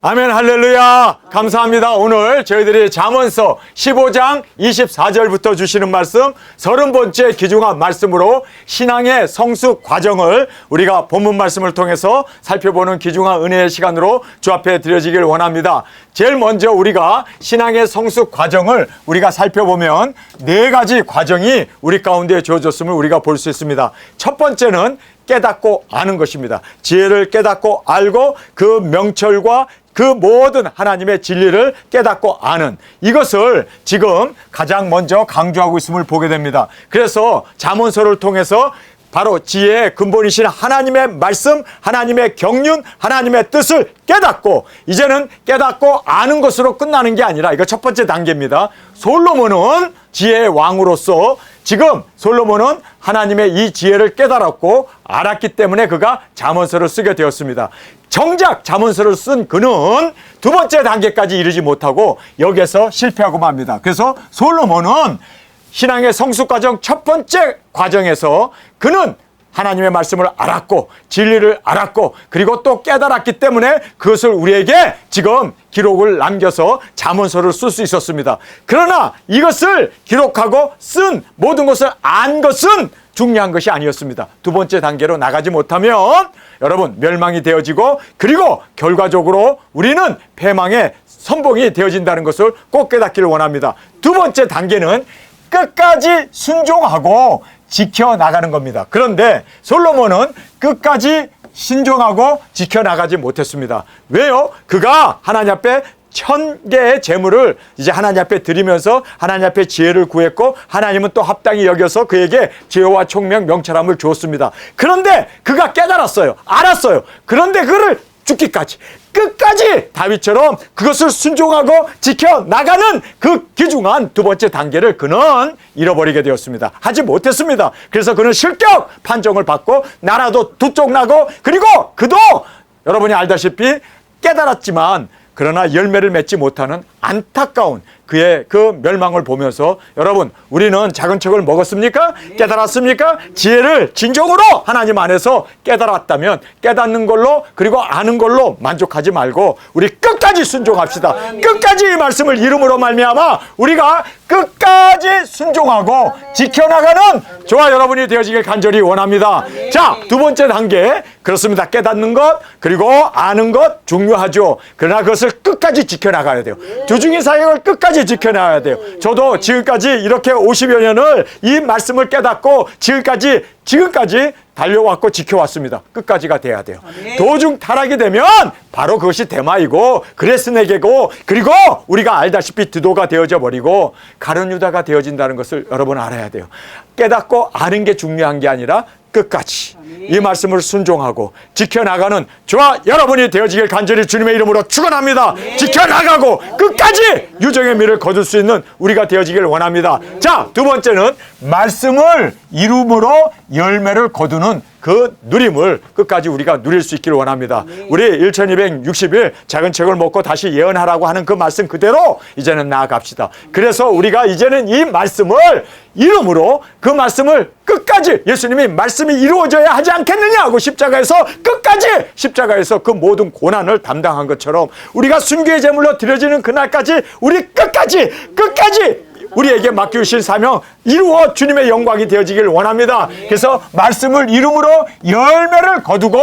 아멘, 할렐루야. 감사합니다. 오늘 저희들이 잠언서 15장 24절부터 주시는 말씀 30번째 귀중한 말씀으로 신앙의 성숙 과정을 우리가 본문 말씀을 통해서 살펴보는 귀중한 은혜의 시간으로 주 앞에 드려지길 원합니다. 제일 먼저 우리가 신앙의 성숙 과정을 우리가 살펴보면 네 가지 과정이 우리 가운데 주어졌음을 우리가 볼 수 있습니다. 첫 번째는 깨닫고 아는 것입니다. 지혜를 깨닫고 알고 그 명철과 그 모든 하나님의 진리를 깨닫고 아는 이것을 지금 가장 먼저 강조하고 있음을 보게 됩니다. 그래서 잠언서를 통해서 바로 지혜의 근본이신 하나님의 말씀, 하나님의 경륜, 하나님의 뜻을 깨닫고 이제는 깨닫고 아는 것으로 끝나는 게 아니라 이거 첫 번째 단계입니다. 솔로몬은 지혜의 왕으로서 지금 솔로몬은 하나님의 이 지혜를 깨달았고 알았기 때문에 그가 잠언서를 쓰게 되었습니다. 정작 잠언서를 쓴 그는 두 번째 단계까지 이르지 못하고 여기에서 실패하고 맙니다. 그래서 솔로몬은 신앙의 성숙 과정 첫 번째 과정에서 그는 하나님의 말씀을 알았고 진리를 알았고 그리고 또 깨달았기 때문에 그것을 우리에게 지금 기록을 남겨서 잠언서를 쓸 수 있었습니다. 그러나 이것을 기록하고 쓴 모든 것을 안 것은 중요한 것이 아니었습니다. 두 번째 단계로 나가지 못하면 여러분 멸망이 되어지고 그리고 결과적으로 우리는 패망의 선봉이 되어진다는 것을 꼭 깨닫기를 원합니다. 두 번째 단계는 끝까지 순종하고 지켜나가는 겁니다. 그런데 솔로몬은 끝까지 순종하고 지켜나가지 못했습니다. 왜요? 그가 하나님 앞에 1000개의 재물을 이제 하나님 앞에 드리면서 하나님 앞에 지혜를 구했고 하나님은 또 합당히 여겨서 그에게 지혜와 총명 명철함을 주었습니다. 그런데 그가 깨달았어요. 알았어요. 그런데 그를 죽기까지 끝까지 다윗처럼 그것을 순종하고 지켜나가는 그 귀중한 두 번째 단계를 그는 잃어버리게 되었습니다. 하지 못했습니다. 그래서 그는 실격 판정을 받고 나라도 두 쪽 나고 그리고 그도 여러분이 알다시피 깨달았지만 그러나 열매를 맺지 못하는 안타까운 그의 그 멸망을 보면서 여러분 우리는 작은 척을 먹었습니까? 깨달았습니까? 지혜를 진정으로 하나님 안에서 깨달았다면 깨닫는 걸로 그리고 아는 걸로 만족하지 말고 우리 끝까지 순종합시다. 끝까지 이 말씀을 이름으로 말미암아 우리가 끝까지 순종하고 지켜나가는 저와 여러분이 되어지길 간절히 원합니다. 자, 두 번째 단계 그렇습니다. 깨닫는 것 그리고 아는 것 중요하죠. 그러나 그것을 끝까지 지켜나가야 돼요. 주중의 사역을 끝까지 지켜나가야 돼요. 저도 지금까지 이렇게 50여 년을 이 말씀을 깨닫고 지금까지 달려왔고 지켜왔습니다. 끝까지가 돼야 돼요. 도중 타락이 되면 바로 그것이 대마이고 그레스네게고 그리고 우리가 알다시피 드도가 되어져 버리고 가룟 유다가 되어진다는 것을 여러분 알아야 돼요. 깨닫고 아는 게 중요한 게 아니라 끝까지 이 말씀을 순종하고 지켜나가는 저와 여러분이 되어지길 간절히 주님의 이름으로 축원합니다. 지켜나가고 끝까지 유정의 미를 거둘 수 있는 우리가 되어지길 원합니다. 자, 두 번째는 말씀을 이룸으로 열매를 거두는 그 누림을 끝까지 우리가 누릴 수 있기를 원합니다. 우리 1260일 작은 책을 먹고 다시 예언하라고 하는 그 말씀 그대로 이제는 나아갑시다. 그래서 우리가 이제는 이 말씀을 이름으로 그 말씀을 끝까지 예수님이 말씀이 이루어져야 하지 않겠느냐 하고 십자가에서 끝까지 십자가에서 그 모든 고난을 담당한 것처럼 우리가 순교의 제물로 드려지는 그날까지 우리 끝까지 우리에게 맡겨주신 사명 이루어 주님의 영광이 되어지길 원합니다. 그래서 말씀을 이름으로 열매를 거두고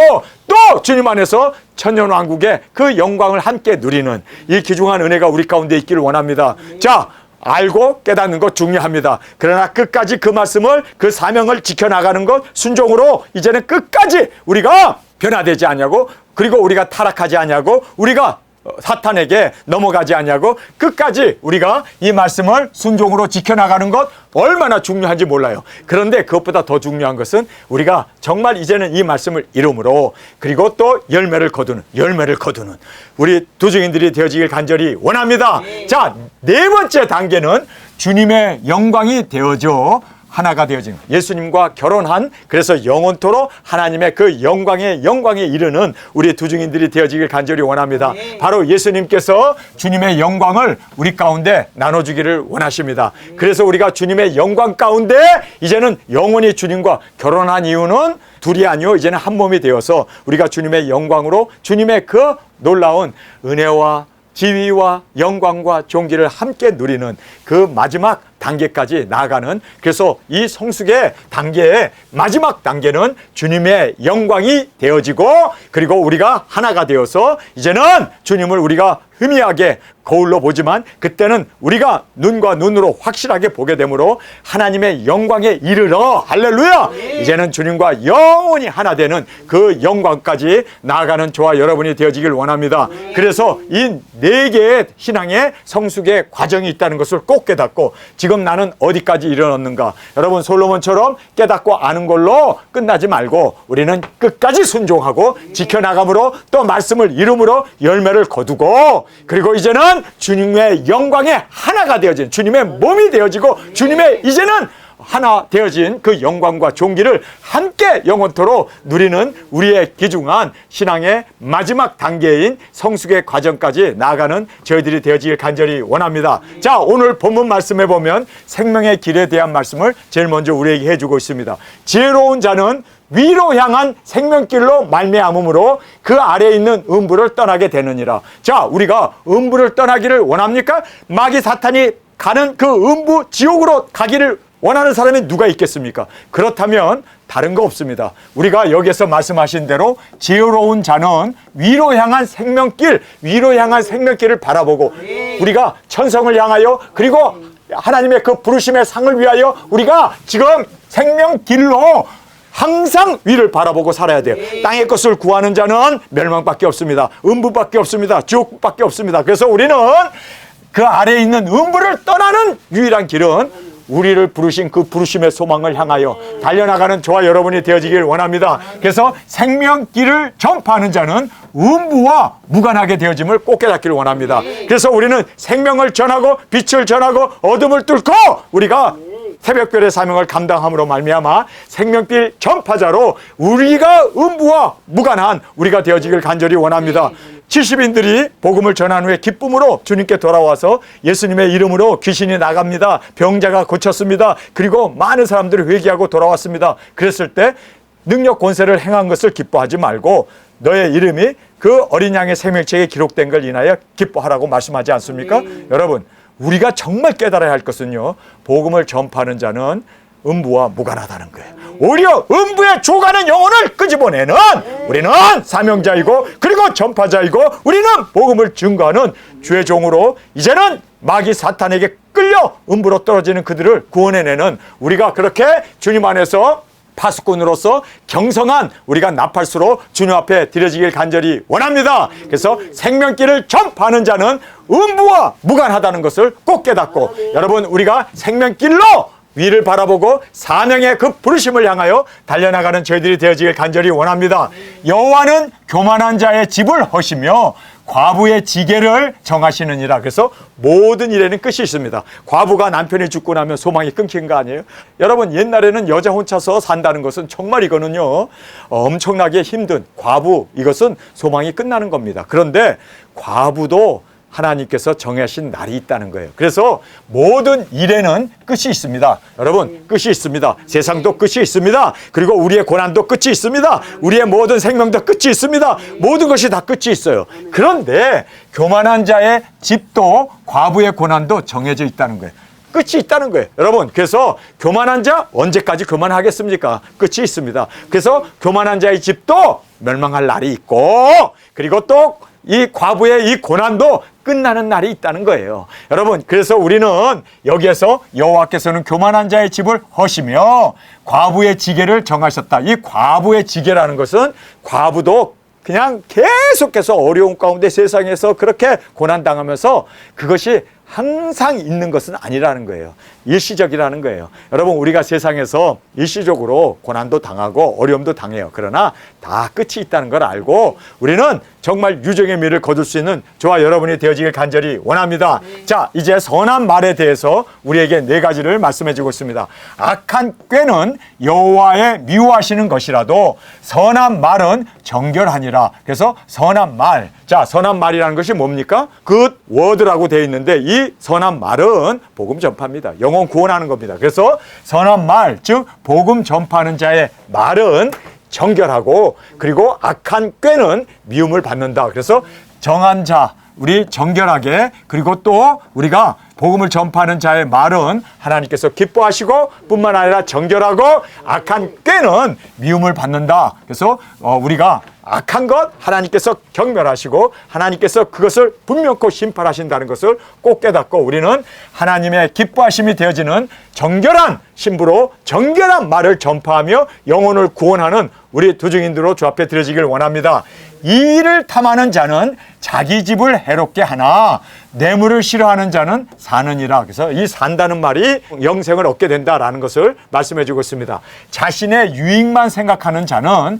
또 주님 안에서 천년왕국의 그 영광을 함께 누리는 이 귀중한 은혜가 우리 가운데 있기를 원합니다. 자, 알고 깨닫는 것 중요합니다. 그러나 끝까지 그 말씀을 그 사명을 지켜나가는 것 순종으로 이제는 끝까지 우리가 변화되지 않냐고 그리고 우리가 타락하지 않냐고 우리가 사탄에게 넘어가지 않냐고 끝까지 우리가 이 말씀을 순종으로 지켜나가는 것 얼마나 중요한지 몰라요. 그런데 그것보다 더 중요한 것은 우리가 정말 이제는 이 말씀을 이름으로 그리고 또 열매를 거두는 우리 두중인들이 되어지길 간절히 원합니다. 자, 네 번째 단계는 주님의 영광이 되어져 하나가 되어진 예수님과 결혼한 그래서 영원토록 하나님의 그 영광에 이르는 우리 두 증인들이 되어지길 간절히 원합니다. 바로 예수님께서 주님의 영광을 우리 가운데 나눠주기를 원하십니다. 그래서 우리가 주님의 영광 가운데 이제는 영원히 주님과 결혼한 이유는 둘이 아니요 이제는 한 몸이 되어서 우리가 주님의 영광으로 주님의 그 놀라운 은혜와 지위와 영광과 존귀를 함께 누리는 그 마지막 단계까지 나아가는 그래서 이 성숙의 단계의 마지막 단계는 주님의 영광이 되어지고 그리고 우리가 하나가 되어서 이제는 주님을 우리가 희미하게 거울로 보지만 그때는 우리가 눈과 눈으로 확실하게 보게 되므로 하나님의 영광에 이르러 할렐루야 이제는 주님과 영원히 하나 되는 그 영광까지 나아가는 저와 여러분이 되어지길 원합니다. 그래서 이 네 개의 신앙의 성숙의 과정이 있다는 것을 꼭 깨닫고 지금 나는 어디까지 이르렀는가 여러분 솔로몬처럼 깨닫고 아는 걸로 끝나지 말고 우리는 끝까지 순종하고 지켜나감으로 또 말씀을 이름으로 열매를 거두고 그리고 이제는 주님의 영광에 하나가 되어진 주님의 몸이 되어지고 주님의 이제는 하나 되어진 그 영광과 존귀를 함께 영원토록 누리는 우리의 귀중한 신앙의 마지막 단계인 성숙의 과정까지 나아가는 저희들이 되어지길 간절히 원합니다. 자, 오늘 본문 말씀에 보면 생명의 길에 대한 말씀을 제일 먼저 우리에게 해주고 있습니다. 지혜로운 자는 위로 향한 생명길로 말미암음으로 그 아래에 있는 음부를 떠나게 되느니라. 자, 우리가 음부를 떠나기를 원합니까? 마귀 사탄이 가는 그 음부 지옥으로 가기를 원하는 사람이 누가 있겠습니까? 그렇다면 다른 거 없습니다. 우리가 여기서 말씀하신 대로 지혜로운 자는 위로 향한 생명길을 바라보고 우리가 천성을 향하여 그리고 하나님의 그 부르심의 상을 위하여 우리가 지금 생명길로 항상 위를 바라보고 살아야 돼요. 땅의 것을 구하는 자는 멸망밖에 없습니다. 음부밖에 없습니다. 지옥밖에 없습니다. 그래서 우리는 그 아래에 있는 음부를 떠나는 유일한 길은 우리를 부르신 그 부르심의 소망을 향하여 달려나가는 저와 여러분이 되어지길 원합니다. 그래서 생명길을 전파하는 자는 음부와 무관하게 되어짐을 꼭 깨닫기를 원합니다. 그래서 우리는 생명을 전하고 빛을 전하고 어둠을 뚫고 우리가 새벽별의 사명을 감당함으로 말미암아 생명길 전파자로 우리가 음부와 무관한 우리가 되어지길 간절히 원합니다. 70인들이 복음을 전한 후에 기쁨으로 주님께 돌아와서 예수님의 이름으로 귀신이 나갑니다. 병자가 고쳤습니다. 그리고 많은 사람들이 회개하고 돌아왔습니다. 그랬을 때 능력 권세를 행한 것을 기뻐하지 말고 너의 이름이 그 어린 양의 생명책에 기록된 걸 인하여 기뻐하라고 말씀하지 않습니까? 여러분, 우리가 정말 깨달아야 할 것은요, 복음을 전파하는 자는 음부와 무관하다는 거예요. 오히려 음부에 죽어가는 영혼을 끄집어내는 우리는 사명자이고 그리고 전파자이고 우리는 복음을 증거하는 주의 종으로 이제는 마귀 사탄에게 끌려 음부로 떨어지는 그들을 구원해내는 우리가 그렇게 주님 안에서 파수꾼으로서 경성한 우리가 나팔수로 주님 앞에 드려지길 간절히 원합니다. 그래서 생명길을 전파하는 자는 음부와 무관하다는 것을 꼭 깨닫고 여러분 우리가 생명길로 위를 바라보고 사명의 그 부르심을 향하여 달려나가는 저희들이 되어지길 간절히 원합니다. 여호와는 교만한 자의 집을 허시며 과부의 지게를 정하시느니라. 그래서 모든 일에는 끝이 있습니다. 과부가 남편이 죽고 나면 소망이 끊긴 거 아니에요? 여러분 옛날에는 여자 혼자서 산다는 것은 정말 이거는요 엄청나게 힘든 과부 이것은 소망이 끝나는 겁니다. 그런데 과부도 하나님께서 정하신 날이 있다는 거예요. 그래서 모든 일에는 끝이 있습니다. 여러분 끝이 있습니다. 세상도 끝이 있습니다. 그리고 우리의 고난도 끝이 있습니다. 우리의 모든 생명도 끝이 있습니다. 모든 것이 다 끝이 있어요. 그런데 교만한 자의 집도 과부의 고난도 정해져 있다는 거예요. 끝이 있다는 거예요. 여러분 그래서 교만한 자 언제까지 교만하겠습니까? 끝이 있습니다. 그래서 교만한 자의 집도 멸망할 날이 있고 그리고 또 이 과부의 이 고난도 끝나는 날이 있다는 거예요. 여러분 그래서 우리는 여기에서 여호와께서는 교만한 자의 집을 허시며 과부의 지게를 정하셨다. 이 과부의 지게라는 것은 과부도 그냥 계속해서 어려운 가운데 세상에서 그렇게 고난당하면서 그것이 항상 있는 것은 아니라는 거예요. 일시적이라는 거예요. 여러분, 우리가 세상에서 일시적으로 고난도 당하고 어려움도 당해요. 그러나 다 끝이 있다는 걸 알고 우리는 정말 유정의 미를 거둘 수 있는 저와 여러분이 되어지길 간절히 원합니다. 자, 이제 선한 말에 대해서 우리에게 4가지를 말씀해 주고 있습니다. 악한 꾀는 여호와의 미워하시는 것이라도 선한 말은 정결하니라. 그래서 선한 말. 자, 선한 말이라는 것이 뭡니까? good word라고 되어 있는데 이 선한 말은 복음 전파입니다. 영혼 구원하는 겁니다. 그래서 선한 말, 즉 복음 전파하는 자의 말은 정결하고 그리고 악한 꾀는 미움을 받는다. 그래서 정한 자, 우리 정결하게, 그리고 또 우리가 복음을 전파하는 자의 말은 하나님께서 기뻐하시고 뿐만 아니라 정결하고 악한 꾀는 미움을 받는다. 그래서 우리가 악한 것 하나님께서 경멸하시고 하나님께서 그것을 분명코 심판하신다는 것을 꼭 깨닫고 우리는 하나님의 기뻐하심이 되어지는 정결한 신부로 정결한 말을 전파하며 영혼을 구원하는 우리 두중인들로 주 앞에 드려지길 원합니다. 이 일을 탐하는 자는 자기 집을 해롭게 하나 뇌물을 싫어하는 자는 사느니라. 그래서 이 산다는 말이 영생을 얻게 된다라는 것을 말씀해 주고 있습니다. 자신의 유익만 생각하는 자는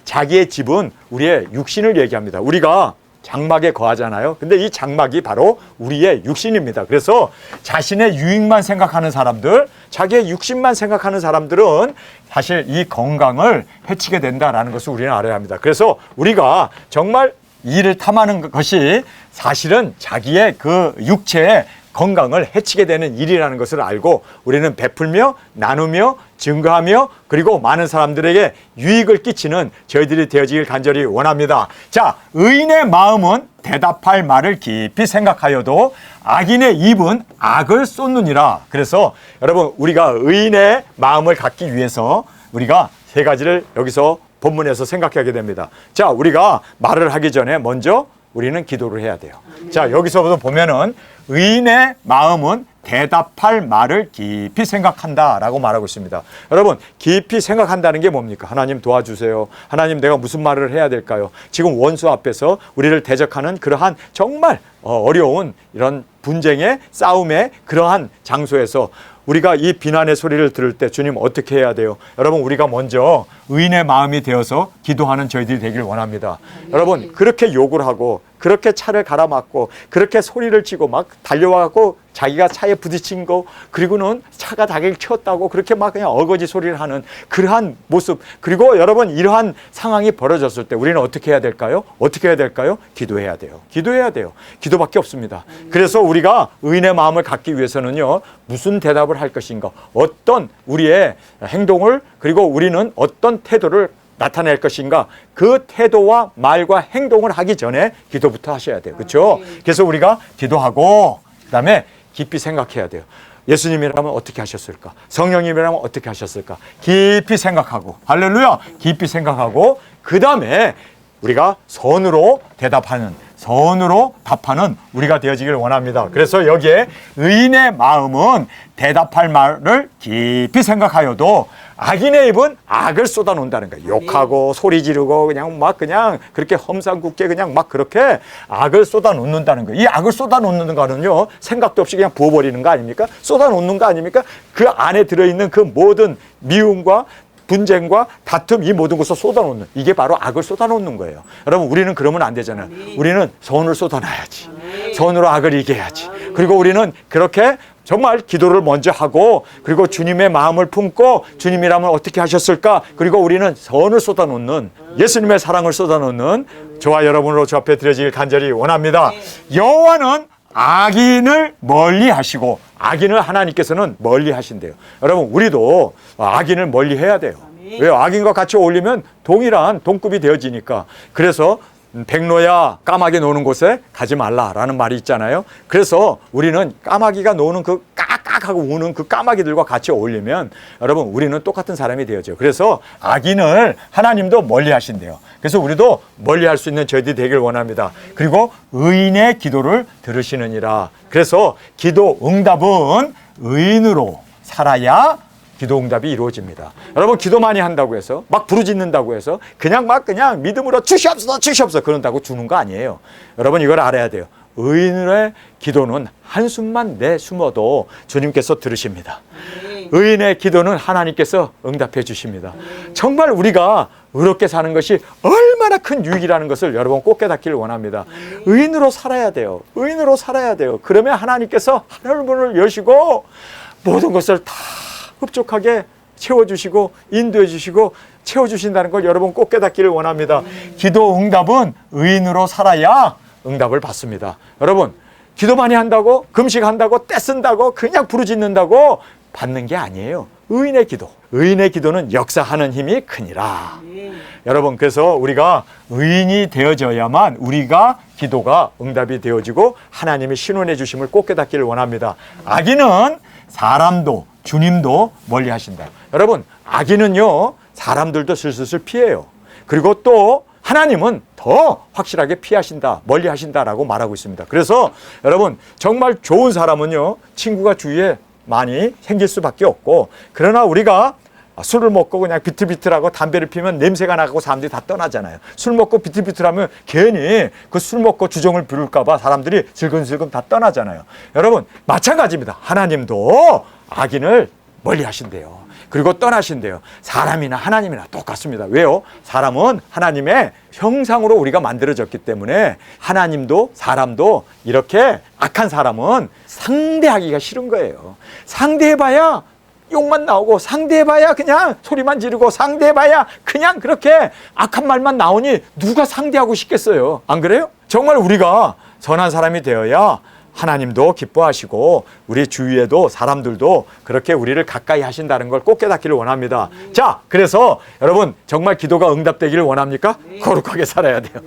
자기의 집은 우리의 육신을 얘기합니다. 우리가 장막에 거하잖아요. 근데 이 장막이 바로 우리의 육신입니다. 그래서 자신의 유익만 생각하는 사람들, 자기의 육신만 생각하는 사람들은 사실 이 건강을 해치게 된다라는 것을 우리는 알아야 합니다. 그래서 우리가 정말 이를 탐하는 것이 사실은 자기의 그 육체의 건강을 해치게 되는 일이라는 것을 알고 우리는 베풀며 나누며 증거하며 그리고 많은 사람들에게 유익을 끼치는 저희들이 되어지길 간절히 원합니다. 자, 의인의 마음은 대답할 말을 깊이 생각하여도 악인의 입은 악을 쏟느니라. 그래서 여러분, 우리가 의인의 마음을 갖기 위해서 우리가 3가지를 여기서 본문에서 생각하게 됩니다. 자, 우리가 말을 하기 전에 먼저 우리는 기도를 해야 돼요. 자, 여기서부터 보면은 의인의 마음은 대답할 말을 깊이 생각한다라고 말하고 있습니다. 여러분, 깊이 생각한다는 게 뭡니까? 하나님 도와주세요. 하나님, 내가 무슨 말을 해야 될까요? 지금 원수 앞에서 우리를 대적하는 그러한 정말 어려운 이런 분쟁의 싸움의 그러한 장소에서 우리가 이 비난의 소리를 들을 때 주님 어떻게 해야 돼요? 여러분, 우리가 먼저 의인의 마음이 되어서 기도하는 저희들이 되길 원합니다. 여러분, 그렇게 욕을 하고 그렇게 차를 갈아막고 그렇게 소리를 치고 막 달려와갖고 자기가 차에 부딪힌 거, 그리고는 차가 자기를 튀었다고 그렇게 막 그냥 어거지 소리를 하는 그러한 모습, 그리고 여러분, 이러한 상황이 벌어졌을 때 우리는 어떻게 해야 될까요? 어떻게 해야 될까요? 기도해야 돼요. 기도해야 돼요. 기도밖에 없습니다. 그래서 우리가 의인의 마음을 갖기 위해서는요, 무슨 대답을 할 것인가, 어떤 우리의 행동을, 그리고 우리는 어떤 태도를 나타낼 것인가, 그 태도와 말과 행동을 하기 전에 기도부터 하셔야 돼요. 그렇죠? 그래서 우리가 기도하고 그다음에 깊이 생각해야 돼요. 예수님이라면 어떻게 하셨을까? 성령님이라면 어떻게 하셨을까? 깊이 생각하고, 할렐루야! 깊이 생각하고 그 다음에 우리가 선으로 대답하는, 선으로 답하는 우리가 되어지길 원합니다. 그래서 여기에 의인의 마음은 대답할 말을 깊이 생각하여도 악인의 입은 악을 쏟아놓는다는 거예요. 욕하고 소리 지르고 그냥 막 그냥 그렇게 험상궂게 그냥 막 그렇게 악을 쏟아놓는다는 거예요. 이 악을 쏟아놓는 거는요, 생각도 없이 그냥 부어버리는 거 아닙니까? 쏟아놓는 거 아닙니까? 그 안에 들어있는 그 모든 미움과 분쟁과 다툼, 이 모든 것을 쏟아놓는, 이게 바로 악을 쏟아놓는 거예요. 여러분, 우리는 그러면 안 되잖아요. 우리는 선을 쏟아놔야지. 선으로 악을 이겨야지. 그리고 우리는 그렇게 정말 기도를 먼저 하고, 그리고 주님의 마음을 품고 주님이라면 어떻게 하셨을까, 그리고 우리는 선을 쏟아놓는, 예수님의 사랑을 쏟아놓는 저와 여러분으로 주 앞에 드려지길 간절히 원합니다. 여호와는 악인을 멀리 하시고, 악인을 하나님께서는 멀리 하신대요. 여러분, 우리도 악인을 멀리 해야 돼요. 왜요? 악인과 같이 어울리면 동일한 동급이 되어지니까. 그래서 백로야 까마귀 노는 곳에 가지 말라라는 말이 있잖아요. 그래서 우리는 까마귀가 노는 그 깍깍하고 우는 그 까마귀들과 같이 어울리면 여러분, 우리는 똑같은 사람이 되어져요. 그래서 악인을 하나님도 멀리 하신대요. 그래서 우리도 멀리 할 수 있는 저희들이 되길 원합니다. 그리고 의인의 기도를 들으시느니라. 그래서 기도 응답은 의인으로 살아야 기도 응답이 이루어집니다. 여러분, 기도 많이 한다고 해서 막 부르짖는다고 해서 그냥 믿음으로 주시옵소서 주시옵소서 그런다고 주는 거 아니에요. 여러분, 이걸 알아야 돼요. 의인의 기도는 한숨만 내숨어도 주님께서 들으십니다. 의인의 기도는 하나님께서 응답해 주십니다. 정말 우리가 의롭게 사는 것이 얼마나 큰 유익이라는 것을 여러분 꼭 깨닫기를 원합니다. 의인으로 살아야 돼요. 의인으로 살아야 돼요. 그러면 하나님께서 하늘문을 여시고 모든 것을 다 흡족하게 채워주시고 인도해 주시고 채워주신다는 걸 여러분 꼭 깨닫기를 원합니다. 기도 응답은 의인으로 살아야 응답을 받습니다. 여러분, 기도 많이 한다고, 금식한다고, 떼쓴다고, 그냥 부르짖는다고 받는 게 아니에요. 의인의 기도. 의인의 기도는 역사하는 힘이 크니라. 여러분, 그래서 우리가 의인이 되어져야만 우리가 기도가 응답이 되어지고 하나님의 신원해 주심을 꼭 깨닫기를 원합니다. 악인은 사람도 주님도 멀리 하신다. 여러분, 악인은요, 사람들도 슬슬 피해요. 그리고 또 하나님은 더 확실하게 피하신다, 멀리 하신다라고 말하고 있습니다. 그래서 여러분, 정말 좋은 사람은요, 친구가 주위에 많이 생길 수밖에 없고, 그러나 우리가 술을 먹고 그냥 비틀비틀하고 담배를 피우면 냄새가 나고 사람들이 다 떠나잖아요. 술 먹고 비틀비틀하면 괜히 그 술 먹고 주정을 부를까 봐 사람들이 슬금슬금 다 떠나잖아요. 여러분, 마찬가지입니다. 하나님도 악인을 멀리 하신대요. 그리고 떠나신대요. 사람이나 하나님이나 똑같습니다. 왜요? 사람은 하나님의 형상으로 우리가 만들어졌기 때문에 하나님도 사람도 이렇게 악한 사람은 상대하기가 싫은 거예요. 상대해봐야 욕만 나오고, 상대해봐야 그냥 소리만 지르고, 상대해봐야 그냥 그렇게 악한 말만 나오니 누가 상대하고 싶겠어요? 안 그래요? 정말 우리가 선한 사람이 되어야 하나님도 기뻐하시고 우리 주위에도 사람들도 그렇게 우리를 가까이 하신다는 걸 꼭 깨닫기를 원합니다. 자, 그래서 여러분, 정말 기도가 응답되기를 원합니까? 거룩하게 살아야 돼요.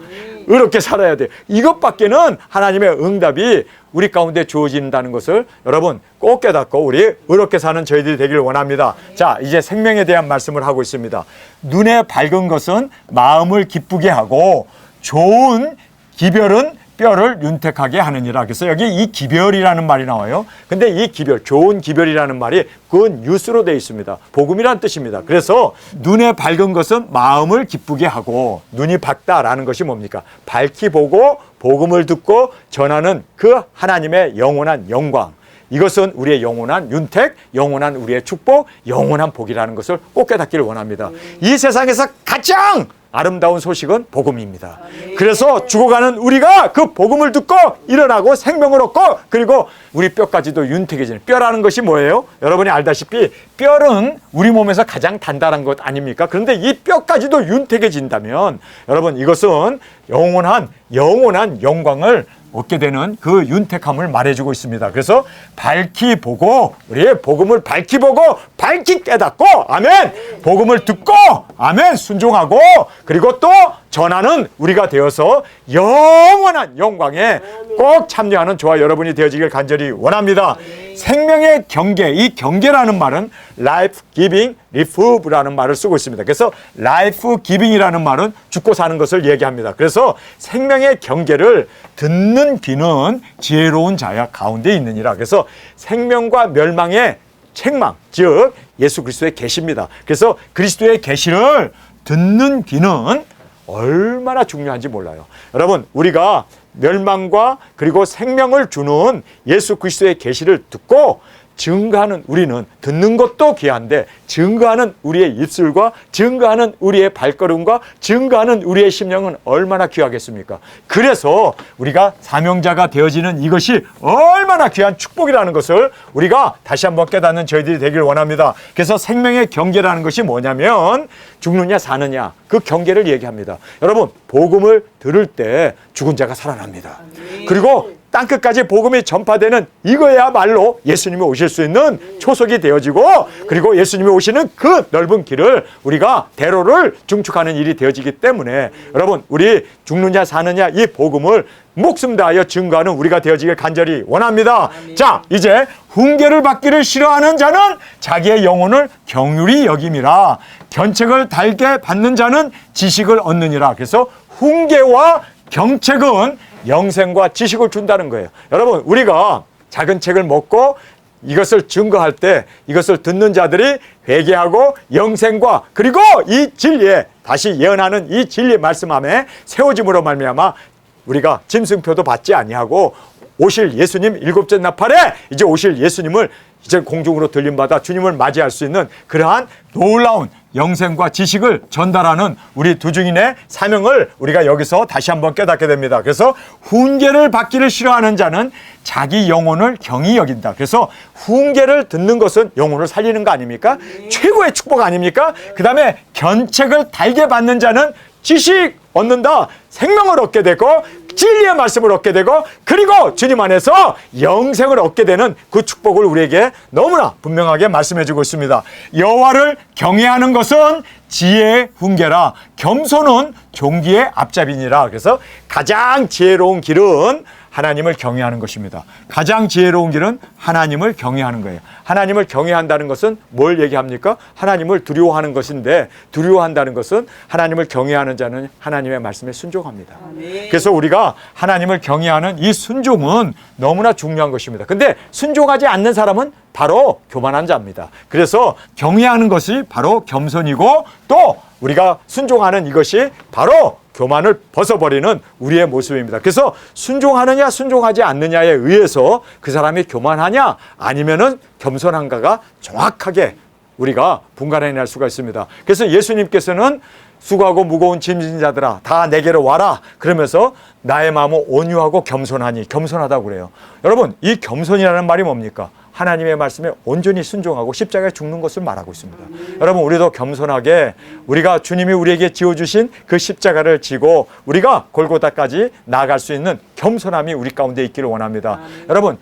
의롭게 살아야 돼요. 이것밖에는 하나님의 응답이 우리 가운데 주어진다는 것을 여러분 꼭 깨닫고 우리 의롭게 사는 저희들이 되기를 원합니다. 자, 이제 생명에 대한 말씀을 하고 있습니다. 눈에 밝은 것은 마음을 기쁘게 하고 좋은 기별은 뼈를 윤택하게 하느니라. 그래서 여기 이 기별이라는 말이 나와요. 근데 이 기별, 좋은 기별이라는 말이 그건 뉴스로 되어 있습니다. 복음이란 뜻입니다. 그래서 눈에 밝은 것은 마음을 기쁘게 하고, 눈이 밝다라는 것이 뭡니까? 밝히 보고 복음을 듣고 전하는 그 하나님의 영원한 영광. 이것은 우리의 영원한 윤택, 영원한 우리의 축복, 영원한 복이라는 것을 꼭 깨닫기를 원합니다. 이 세상에서 가장 아름다운 소식은 복음입니다. 그래서 죽어가는 우리가 그 복음을 듣고 일어나고 생명을 얻고, 그리고 우리 뼈까지도 윤택해지는, 뼈라는 것이 뭐예요? 여러분이 알다시피 뼈는 우리 몸에서 가장 단단한 것 아닙니까? 그런데 이 뼈까지도 윤택해진다면 여러분, 이것은 영원한 영광을 얻게 되는 그 윤택함을 말해주고 있습니다. 그래서 밝히 보고, 우리의 복음을 밝히 보고 밝히 깨닫고, 아멘, 복음을 듣고, 아멘, 순종하고, 그리고 또 전하는 우리가 되어서 영원한 영광에 꼭 참여하는 저와 여러분이 되어지길 간절히 원합니다. 생명의 경계, 이 경계라는 말은 life giving refuge라는 말을 쓰고 있습니다. 그래서 life giving이라는 말은 죽고 사는 것을 얘기합니다. 그래서 생명의 경계를 듣는 귀는 지혜로운 자야 가운데 있느니라. 그래서 생명과 멸망의 책망, 즉 예수 그리스도의 계시입니다. 그래서 그리스도의 계시를 듣는 귀는 얼마나 중요한지 몰라요. 여러분, 우리가 멸망과 그리고 생명을 주는 예수 그리스도의 계시를 듣고 증거하는 우리는, 듣는 것도 귀한데 증거하는 우리의 입술과 증거하는 우리의 발걸음과 증거하는 우리의 심령은 얼마나 귀하겠습니까? 그래서 우리가 사명자가 되어지는 이것이 얼마나 귀한 축복이라는 것을 우리가 다시 한번 깨닫는 저희들이 되길 원합니다. 그래서 생명의 경계라는 것이 뭐냐면 죽느냐 사느냐, 그 경계를 얘기합니다. 여러분, 복음을 들을 때 죽은 자가 살아납니다. 그리고 땅끝까지 복음이 전파되는 이거야말로 예수님이 오실 수 있는 초석이 되어지고, 그리고 예수님이 오시는 그 넓은 길을 우리가 대로를 중축하는 일이 되어지기 때문에 여러분, 우리 죽느냐 사느냐 이 복음을 목숨 다하여 증거하는 우리가 되어지길 간절히 원합니다. 자, 이제 훈계를 받기를 싫어하는 자는 자기의 영혼을 경휼히 여김이라. 견책을 달게 받는 자는 지식을 얻느니라. 그래서 훈계와 경책은 영생과 지식을 준다는 거예요. 여러분, 우리가 작은 책을 먹고 이것을 증거할 때 이것을 듣는 자들이 회개하고 영생과 그리고 이 진리에 다시 예언하는 이 진리의 말씀함에 세워짐으로 말미암아 우리가 짐승표도 받지 아니하고 오실 예수님 일곱째 나팔에 이제 오실 예수님을 이제 공중으로 들림받아 주님을 맞이할 수 있는 그러한 놀라운 영생과 지식을 전달하는 우리 두 증인의 사명을 우리가 여기서 다시 한번 깨닫게 됩니다. 그래서 훈계를 받기를 싫어하는 자는 자기 영혼을 경히 여긴다. 그래서 훈계를 듣는 것은 영혼을 살리는 거 아닙니까? 최고의 축복 아닙니까? 그 다음에 견책을 달게 받는 자는 지식 얻는다. 생명을 얻게 되고 진리의 말씀을 얻게 되고 그리고 주님 안에서 영생을 얻게 되는 그 축복을 우리에게 너무나 분명하게 말씀해 주고 있습니다. 여호와를 경외하는 것은 지혜의 훈계라 겸손은 종기의 앞잡이니라. 그래서 가장 지혜로운 길은 하나님을 경외하는 것입니다. 가장 지혜로운 길은 하나님을 경외하는 거예요. 하나님을 경외한다는 것은 뭘 얘기합니까? 하나님을 두려워하는 것인데 두려워한다는 것은 하나님을 경외하는 자는 하나님의 말씀에 순종합니다. 그래서 우리가 하나님을 경외하는 이 순종은 너무나 중요한 것입니다. 근데 순종하지 않는 사람은 바로 교만한 자입니다. 그래서 경외하는 것이 바로 겸손이고 또 우리가 순종하는 이것이 바로 교만을 벗어버리는 우리의 모습입니다. 그래서 순종하느냐 순종하지 않느냐에 의해서 그 사람이 교만하냐 아니면은 겸손한가가 정확하게 우리가 분간해낼 수가 있습니다. 그래서 예수님께서는 수고하고 무거운 짐진 자들아 다 내게로 와라 그러면서 나의 마음은 온유하고 겸손하니 겸손하다고 그래요. 여러분 이 겸손이라는 말이 뭡니까? 하나님의 말씀에 온전히 순종하고 십자가에 죽는 것을 말하고 있습니다. 여러분 우리도 겸손하게 우리가 주님이 우리에게 지어주신 그 십자가를 지고 우리가 골고다까지 나아갈 수 있는 겸손함이 우리 가운데 있기를 원합니다. 여러분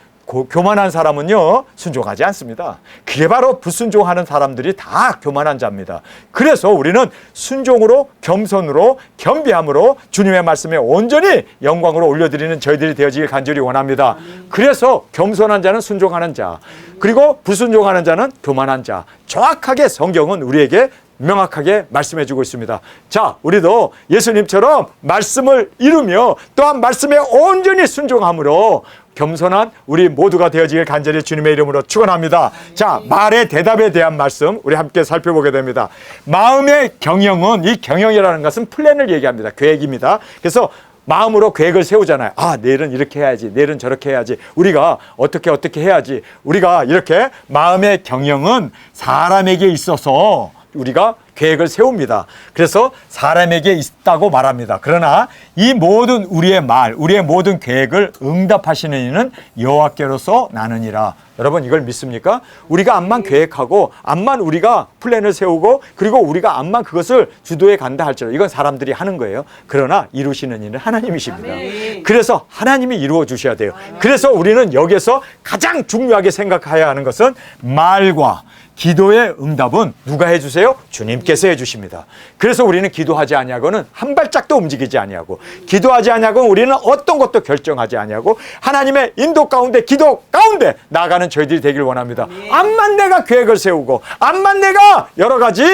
교만한 사람은요 순종하지 않습니다. 그게 바로 불순종하는 사람들이 다 교만한 자입니다. 그래서 우리는 순종으로 겸손으로 겸비함으로 주님의 말씀에 온전히 영광으로 올려드리는 저희들이 되어지길 간절히 원합니다. 그래서 겸손한 자는 순종하는 자 그리고 불순종하는 자는 교만한 자 정확하게 성경은 우리에게 명확하게 말씀해 주고 있습니다. 자, 우리도 예수님처럼 말씀을 이루며 또한 말씀에 온전히 순종함으로 겸손한 우리 모두가 되어지길 간절히 주님의 이름으로 축원합니다. 자, 말의 대답에 대한 말씀 우리 함께 살펴보게 됩니다. 마음의 경영은 이 경영이라는 것은 플랜을 얘기합니다. 계획입니다. 그래서 마음으로 계획을 세우잖아요. 아, 내일은 이렇게 해야지. 내일은 저렇게 해야지. 우리가 어떻게 해야지. 우리가 이렇게 마음의 경영은 사람에게 있어서 우리가 계획을 세웁니다. 그래서 사람에게 있다고 말합니다. 그러나 이 모든 우리의 말, 우리의 모든 계획을 응답하시는 이는 여호와께로서 나느니라. 여러분 이걸 믿습니까? 우리가 암만 계획하고 암만 우리가 플랜을 세우고 그리고 우리가 암만 그것을 주도해 간다 할지라도 이건 사람들이 하는 거예요. 그러나 이루시는 이는 하나님이십니다. 그래서 하나님이 이루어 주셔야 돼요. 그래서 우리는 여기서 가장 중요하게 생각해야 하는 것은 말과 기도의 응답은 누가 해주세요? 주님께서 해주십니다. 그래서 우리는 기도하지 아니하고는 한 발짝도 움직이지 아니하고 기도하지 아니하고 우리는 어떤 것도 결정하지 아니하고 하나님의 인도 가운데 기도 가운데 나아가는 저희들이 되길 원합니다. 암만 내가 계획을 세우고 암만 내가 여러 가지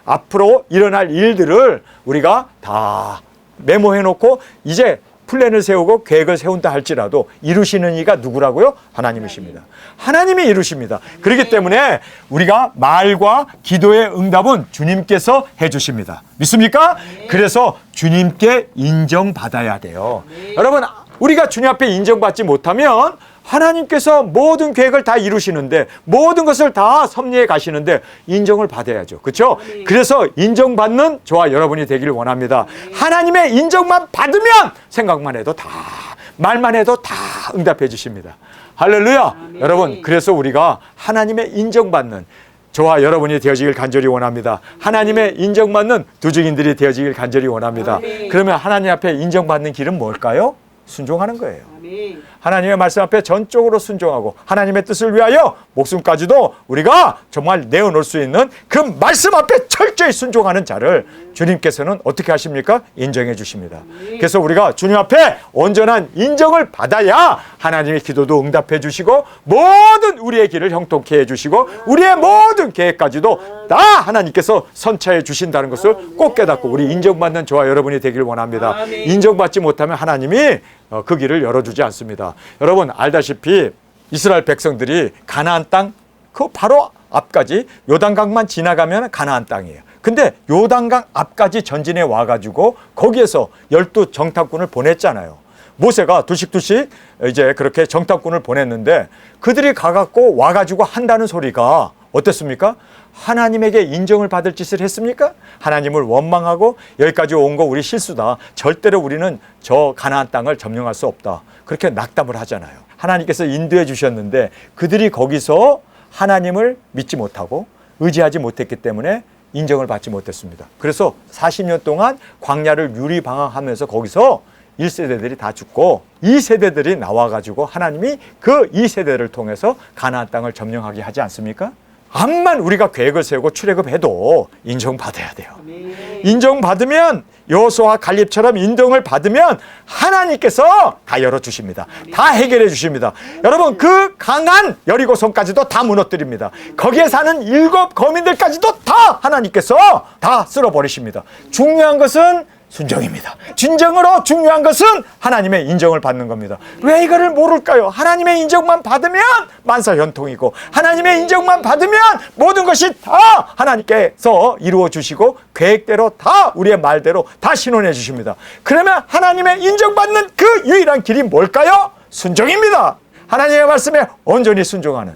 앞으로 일어날 일들을 우리가 다 메모해 놓고 이제 플랜을 세우고 계획을 세운다 할지라도 이루시는 이가 누구라고요? 하나님이십니다. 하나님이 이루십니다. 그렇기 때문에 우리가 말과 기도의 응답은 주님께서 해주십니다. 믿습니까? 그래서 주님께 인정받아야 돼요. 여러분 우리가 주님 앞에 인정받지 못하면 하나님께서 모든 계획을 다 이루시는데 모든 것을 다 섭리해 가시는데 인정을 받아야죠. 그렇죠? 그래서 인정받는 저와 여러분이 되기를 원합니다. 하나님의 인정만 받으면 생각만 해도 다 말만 해도 다 응답해 주십니다. 할렐루야. 여러분 그래서 우리가 하나님의 인정받는 저와 여러분이 되어지길 간절히 원합니다. 하나님의 인정받는 두 증인들이 되어지길 간절히 원합니다. 그러면 하나님 앞에 인정받는 길은 뭘까요? 순종하는 거예요. 하나님의 말씀 앞에 전적으로 순종하고 하나님의 뜻을 위하여 목숨까지도 우리가 정말 내어놓을 수 있는 그 말씀 앞에 철저히 순종하는 자를 주님께서는 어떻게 하십니까? 인정해 주십니다. 그래서 우리가 주님 앞에 온전한 인정을 받아야 하나님의 기도도 응답해 주시고 모든 우리의 길을 형통케 해 주시고 우리의 모든 계획까지도 다 하나님께서 선차해 주신다는 것을 꼭 깨닫고 우리 인정받는 저와 여러분이 되길 원합니다. 인정받지 못하면 하나님이 그 길을 열어주지 않습니다. 여러분 알다시피 이스라엘 백성들이 가나안 땅 그 바로 앞까지 요단강만 지나가면 가나안 땅이에요. 근데 요단강 앞까지 전진해 와가지고 거기에서 12 정탐꾼을 보냈잖아요. 모세가 두식두식 이제 그렇게 정탐꾼을 보냈는데 그들이 가갖고 와가지고 한다는 소리가 어땠습니까? 하나님에게 인정을 받을 짓을 했습니까? 하나님을 원망하고 여기까지 온 거 우리 실수다. 절대로 우리는 저 가나안 땅을 점령할 수 없다. 그렇게 낙담을 하잖아요. 하나님께서 인도해 주셨는데 그들이 거기서 하나님을 믿지 못하고 의지하지 못했기 때문에 인정을 받지 못했습니다. 그래서 40년 동안 광야를 유리방황하면서 거기서 1세대들이 다 죽고 2세대들이 나와가지고 하나님이 그 2세대를 통해서 가나안 땅을 점령하게 하지 않습니까? 암만 우리가 계획을 세우고 출애굽해도 인정받아야 돼요. 인정받으면 여호수아와 갈렙처럼 인정을 받으면 하나님께서 다 열어주십니다. 다 해결해 주십니다. 여러분 그 강한 여리고성까지도 다 무너뜨립니다. 거기에 사는 7 거민들까지도 다 하나님께서 다 쓸어버리십니다. 중요한 것은 순종입니다. 진정으로 중요한 것은 하나님의 인정을 받는 겁니다. 왜 이거를 모를까요? 하나님의 인정만 받으면 만사현통이고 하나님의 인정만 받으면 모든 것이 다 하나님께서 이루어 주시고 계획대로 다 우리의 말대로 다 신원해 주십니다. 그러면 하나님의 인정받는 그 유일한 길이 뭘까요? 순종입니다. 하나님의 말씀에 온전히 순종하는.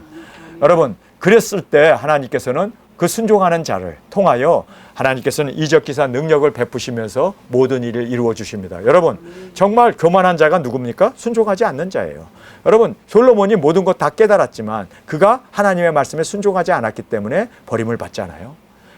여러분 그랬을 때 하나님께서는 그 순종하는 자를 통하여 하나님께서는 이적기사 능력을 베푸시면서 모든 일을 이루어 주십니다. 여러분 정말 교만한 자가 누굽니까? 순종하지 않는 자예요. 여러분 솔로몬이 모든 것 다 깨달았지만 그가 하나님의 말씀에 순종하지 않았기 때문에 버림을 받잖아요.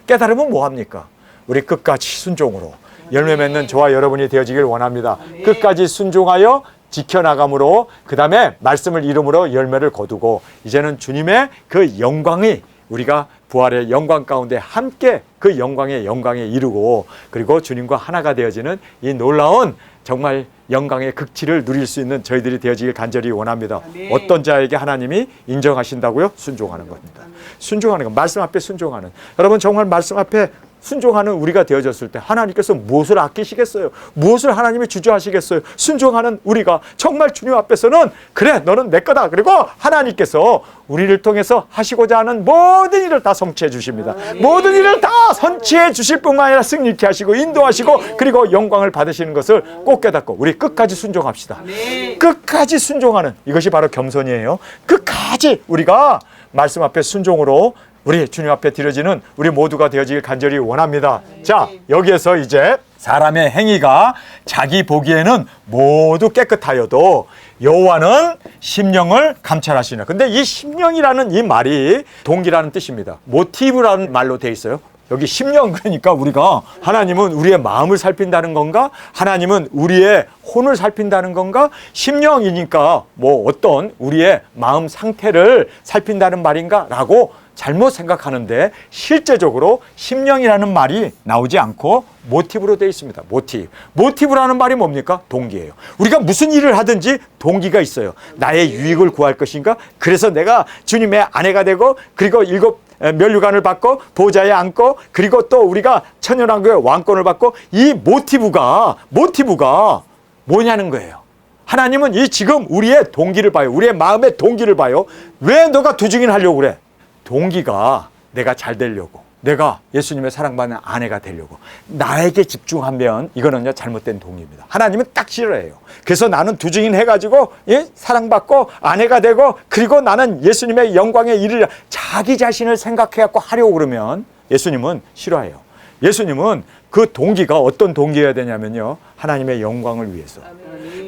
깨달으면 뭐합니까? 우리 끝까지 순종으로 열매 맺는 저와 여러분이 되어지길 원합니다. 끝까지 순종하여 지켜나감으로 그 다음에 말씀을 이름으로 열매를 거두고 이제는 주님의 그 영광이 우리가 부활의 영광 가운데 함께 그 영광에 이르고 그리고 주님과 하나가 되어지는 이 놀라운 정말 영광의 극치를 누릴 수 있는 저희들이 되어지길 간절히 원합니다. 어떤 자에게 하나님이 인정하신다고요? 순종하는 겁니다. 순종하는 것, 말씀 앞에 순종하는. 여러분 정말 말씀 앞에 순종하는 우리가 되어졌을 때 하나님께서 무엇을 아끼시겠어요? 무엇을 하나님이 주저하시겠어요? 순종하는 우리가 정말 주님 앞에서는 그래 너는 내 거다. 그리고 하나님께서 우리를 통해서 하시고자 하는 모든 일을 다 성취해 주십니다. 모든 일을 다 성취해 주실 뿐만 아니라 승리케 하시고 인도하시고 그리고 영광을 받으시는 것을 꼭 깨닫고 우리 끝까지 순종합시다. 끝까지 순종하는 이것이 바로 겸손이에요. 끝까지 우리가 말씀 앞에 순종으로 우리 주님 앞에 드려지는 우리 모두가 되어지길 간절히 원합니다. 자, 여기에서 이제 사람의 행위가 자기 보기에는 모두 깨끗하여도 여호와는 심령을 감찰하시나. 근데 이 심령이라는 이 말이 동기라는 뜻입니다. 모티브라는 말로 돼 있어요. 여기 심령 그러니까 우리가 하나님은 우리의 마음을 살핀다는 건가? 하나님은 우리의 혼을 살핀다는 건가? 심령이니까 뭐 어떤 우리의 마음 상태를 살핀다는 말인가? 라고 잘못 생각하는데 실제적으로 심령이라는 말이 나오지 않고 모티브로 되어 있습니다. 모티브라는 말이 뭡니까? 동기예요. 우리가 무슨 일을 하든지 동기가 있어요. 나의 유익을 구할 것인가? 그래서 내가 주님의 아내가 되고 그리고 7 면류관을 받고 보좌에 앉고 그리고 또 우리가 천연왕국의 왕권을 받고 이 모티브가 뭐냐는 거예요. 하나님은 이 지금 우리의 동기를 봐요. 우리의 마음의 동기를 봐요. 왜 너가 두중인 하려고 그래? 동기가 내가 잘 되려고, 내가 예수님의 사랑받는 아내가 되려고 나에게 집중하면 이거는요 잘못된 동기입니다. 하나님은 딱 싫어해요. 그래서 나는 두중인 해가지고 사랑받고 아내가 되고 그리고 나는 예수님의 영광에 이르려 자기 자신을 생각해갖고 하려고 그러면 예수님은 싫어해요. 예수님은 그 동기가 어떤 동기여야 되냐면요 하나님의 영광을 위해서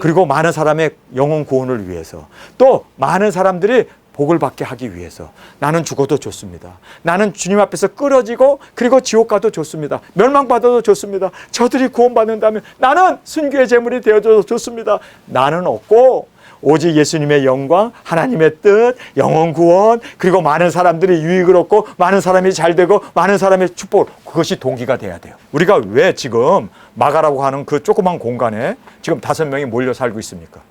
그리고 많은 사람의 영혼 구원을 위해서 또 많은 사람들이 복을 받게 하기 위해서 나는 죽어도 좋습니다. 나는 주님 앞에서 끌어지고 그리고 지옥 가도 좋습니다. 멸망받아도 좋습니다. 저들이 구원받는다면 나는 순교의 제물이 되어줘도 좋습니다. 나는 없고 오직 예수님의 영광, 하나님의 뜻, 영혼 구원 그리고 많은 사람들이 유익을 얻고 많은 사람이 잘 되고 많은 사람의 축복 그것이 동기가 돼야 돼요. 우리가 왜 지금 마가라고 하는 그 조그만 공간에 지금 5명이 몰려 살고 있습니까?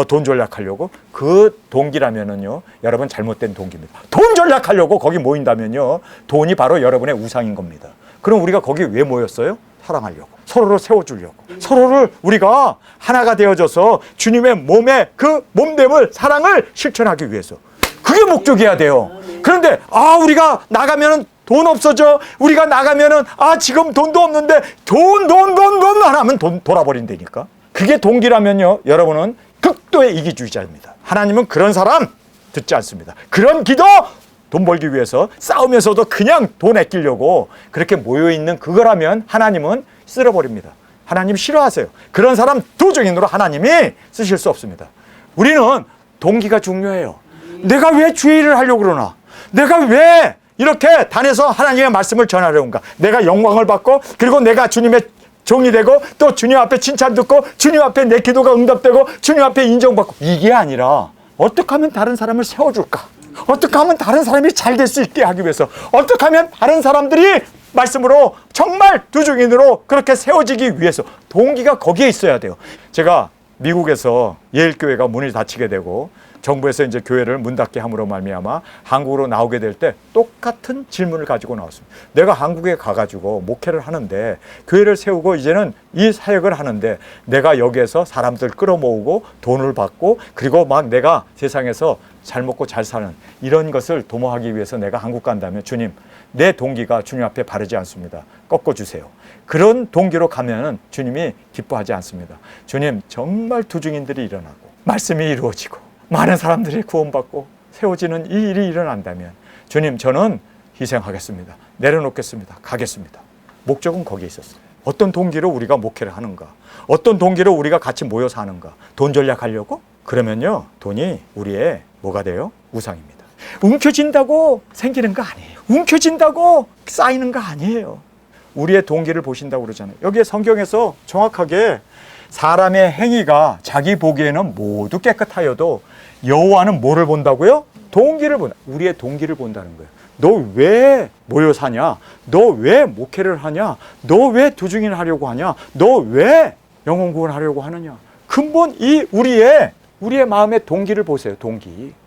돈 전략하려고? 그 동기라면은요, 여러분 잘못된 동기입니다. 돈 전략하려고 거기 모인다면요, 돈이 바로 여러분의 우상인 겁니다. 그럼 우리가 거기 왜 모였어요? 사랑하려고. 서로를 세워주려고. 서로를 우리가 하나가 되어져서 주님의 몸의 그 몸됨을, 사랑을 실천하기 위해서. 그게 목적이어야 돼요. 그런데, 우리가 나가면은 돈 없어져. 우리가 나가면은, 지금 돈도 없는데, 돈 하면 돈 돌아버린다니까. 그게 동기라면요, 여러분은 극도의 이기주의자입니다. 하나님은 그런 사람 듣지 않습니다. 그런 기도, 돈 벌기 위해서 싸우면서도 그냥 돈 아끼려고 그렇게 모여있는 그거라면 하나님은 쓸어버립니다. 하나님 싫어하세요. 그런 사람 도적인으로 하나님이 쓰실 수 없습니다. 우리는 동기가 중요해요. 내가 왜 주의 일을 하려고 그러나? 내가 왜 이렇게 단에서 하나님의 말씀을 전하려는가? 내가 영광을 받고, 그리고 내가 주님의 종이 되고, 또 주님 앞에 칭찬 듣고, 주님 앞에 내 기도가 응답되고, 주님 앞에 인정받고, 이게 아니라 어떻게 하면 다른 사람을 세워줄까? 어떻게 하면 다른 사람이 잘 될 수 있게 하기 위해서, 어떻게 하면 다른 사람들이 말씀으로 정말 두중인으로 그렇게 세워지기 위해서, 동기가 거기에 있어야 돼요. 제가 미국에서 예일교회가 문을 닫히게 되고 정부에서 이제 교회를 문 닫게 함으로 말미암아 한국으로 나오게 될 때 똑같은 질문을 가지고 나왔습니다. 내가 한국에 가가지고 목회를 하는데, 교회를 세우고 이제는 이 사역을 하는데, 내가 여기에서 사람들 끌어모으고 돈을 받고, 그리고 막 내가 세상에서 잘 먹고 잘 사는 이런 것을 도모하기 위해서 내가 한국 간다면, 주님, 내 동기가 주님 앞에 바르지 않습니다. 꺾어주세요. 그런 동기로 가면은 주님이 기뻐하지 않습니다. 주님, 정말 두중인들이 일어나고 말씀이 이루어지고 많은 사람들이 구원받고 세워지는 이 일이 일어난다면, 주님, 저는 희생하겠습니다. 내려놓겠습니다. 가겠습니다. 목적은 거기에 있었어요. 어떤 동기로 우리가 목회를 하는가? 어떤 동기로 우리가 같이 모여 사는가? 돈 전략하려고? 그러면요, 돈이 우리의 뭐가 돼요? 우상입니다. 움켜진다고 생기는 거 아니에요. 움켜진다고 쌓이는 거 아니에요. 우리의 동기를 보신다고 그러잖아요. 여기에 성경에서 정확하게 사람의 행위가 자기 보기에는 모두 깨끗하여도 여호와는 뭐를 본다고요? 동기를 본다. 우리의 동기를 본다는 거예요. 너 왜 모여 사냐? 너 왜 목회를 하냐? 너 왜 두중인을 하려고 하냐? 너 왜 영혼 구원하려고 하느냐? 근본 이 우리의 마음의 동기를 보세요.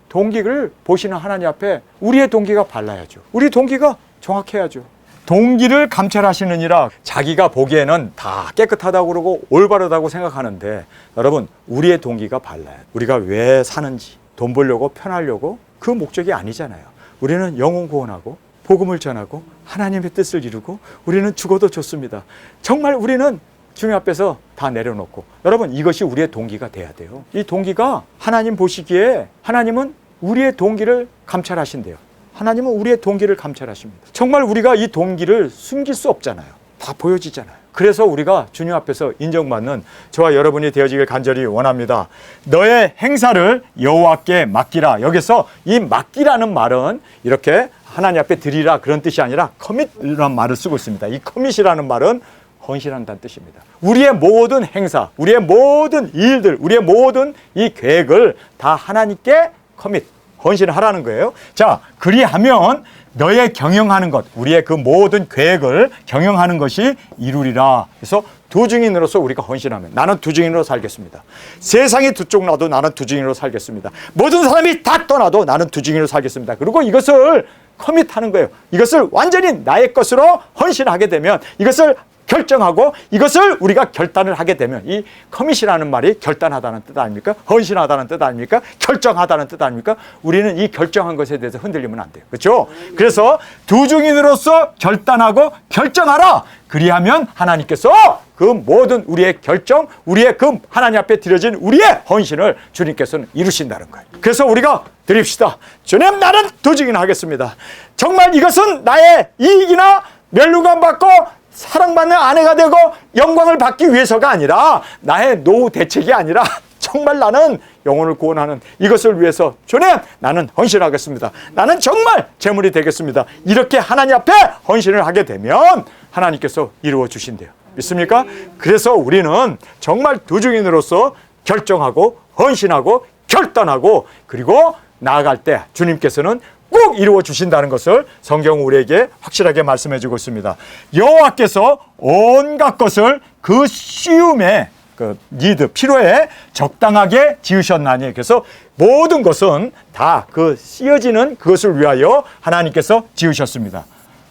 동기를 보시는 하나님 앞에 우리의 동기가 발라야죠. 우리 동기가 정확해야죠. 동기를 감찰하시느니라. 자기가 보기에는 다 깨끗하다고 그러고 올바르다고 생각하는데, 여러분, 우리의 동기가 발라야 돼요. 우리가 왜 사는지, 돈 벌려고, 편하려고, 그 목적이 아니잖아요. 우리는 영혼 구원하고 복음을 전하고 하나님의 뜻을 이루고, 우리는 죽어도 좋습니다. 정말 우리는 주님 앞에서 다 내려놓고, 여러분, 이것이 우리의 동기가 돼야 돼요. 이 동기가 하나님 보시기에, 하나님은 우리의 동기를 감찰하신대요. 하나님은 우리의 동기를 감찰하십니다. 정말 우리가 이 동기를 숨길 수 없잖아요. 다 보여지잖아요. 그래서 우리가 주님 앞에서 인정받는 저와 여러분이 되어지길 간절히 원합니다. 너의 행사를 여호와께 맡기라. 여기서 이 맡기라는 말은 이렇게 하나님 앞에 드리라 그런 뜻이 아니라 커밋이라는 말을 쓰고 있습니다. 이 커밋이라는 말은 헌신한다는 뜻입니다. 우리의 모든 행사, 우리의 모든 일들, 우리의 모든 이 계획을 다 하나님께 커밋, 헌신을 하라는 거예요. 자, 그리하면 너의 경영하는 것, 우리의 그 모든 계획을 경영하는 것이 이루리라. 그래서 두중인으로서 우리가 헌신하면, 나는 두중인으로 살겠습니다. 세상이 두 쪽 나도 나는 두중인으로 살겠습니다. 모든 사람이 다 떠나도 나는 두중인으로 살겠습니다. 그리고 이것을 커밋하는 거예요. 이것을 완전히 나의 것으로 헌신하게 되면, 이것을 결정하고 이것을 우리가 결단을 하게 되면, 이 커밋이라는 말이 결단하다는 뜻 아닙니까? 헌신하다는 뜻 아닙니까? 결정하다는 뜻 아닙니까? 우리는 이 결정한 것에 대해서 흔들리면 안 돼요. 그렇죠? 그래서 두중인으로서 결단하고 결정하라. 그리하면 하나님께서 그 모든 우리의 결정, 우리의 그 하나님 앞에 드려진 우리의 헌신을 주님께서는 이루신다는 거예요. 그래서 우리가 드립시다. 주님, 나는 두중인 하겠습니다. 정말 이것은 나의 이익이나 멸류관 받고 사랑받는 아내가 되고 영광을 받기 위해서가 아니라, 나의 노후 대책이 아니라, 정말 나는 영혼을 구원하는 이것을 위해서 주님, 나는 헌신하겠습니다. 나는 정말 제물이 되겠습니다. 이렇게 하나님 앞에 헌신을 하게 되면 하나님께서 이루어 주신대요. 믿습니까? 그래서 우리는 정말 두중인으로서 결정하고 헌신하고 결단하고, 그리고 나아갈 때 주님께서는 꼭 이루어 주신다는 것을 성경 우리에게 확실하게 말씀해 주고 있습니다. 여호와께서 온갖 것을 그 쉬움에, 그 니드, 필요에 적당하게 지으셨나니. 그래서 모든 것은 다 그 쓰여지는 그것을 위하여 하나님께서 지으셨습니다.